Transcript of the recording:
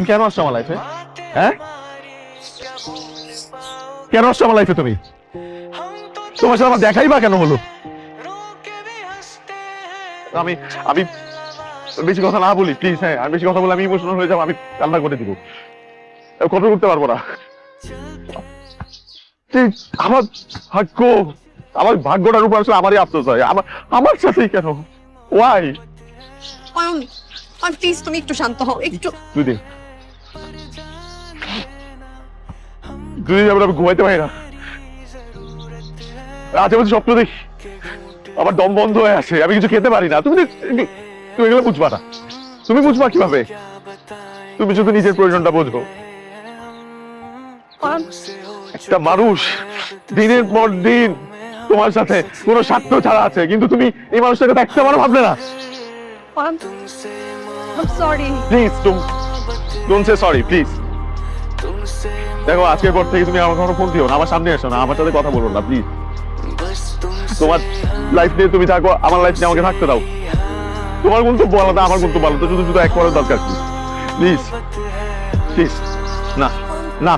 কেন আসছো আমার লাইফে? হ্যাঁ, কেন আসছো আমার লাইফে তুমি? তোমার সাথে আমার দেখাই বা কেন হলো? আমি আমি বেশি কথা না বলি প্লিজ। হ্যাঁ, আর বেশি কথা বলে আমি ইমোশনাল হয়ে যাবো, আমি কান্না করে দিব, কন্ট্রোল করতে পারবো না। আমার ভাগ্য, আমার ভাগ্যটার উপর আসলে আমারই আফসোস হয়। আমার সাথেই কেন? ওয়াই? অয়ন, অয়ন প্লিজ তুমি একটু শান্ত হও একটু। দুদিন যাবে আমি ঘুমাইতে পারি না। আজে বাজে স্বপ্ন দেখি, আমার দম বন্ধ হয়ে আসে, আমি কিছু খেতে পারি না। তুমি এগুলো বুঝবা না। তুমি বুঝবা কিভাবে? তুমি শুধু নিজের প্রয়োজনটা বোঝো। অয়ন, একটা মানুষ দিনের পর দিন তোমার সাথে কোনো স্বার্থ ছাড়া আছে, কিন্তু তুমি এই মানুষটাকে দেখতে পারো, ভাবলে না? Ayan, I sorry. Please don't say sorry please. দেখো, আজকের পর থেকে তুমি আমার কোনো ফোন দিও না, আমার সামনে এসো না, আমার সাথে কথা বলো না প্লিজ। তোমার লাইফ নিয়ে তুমি থাকো, আমার লাইফ নিয়ে আমাকে থাকতে দাও। তোমার গন্তব্য আলাদা, আমার গন্তব্য আলাদা, শুধু শুধু এক করার দরকার প্লিজ প্লিজ। না না।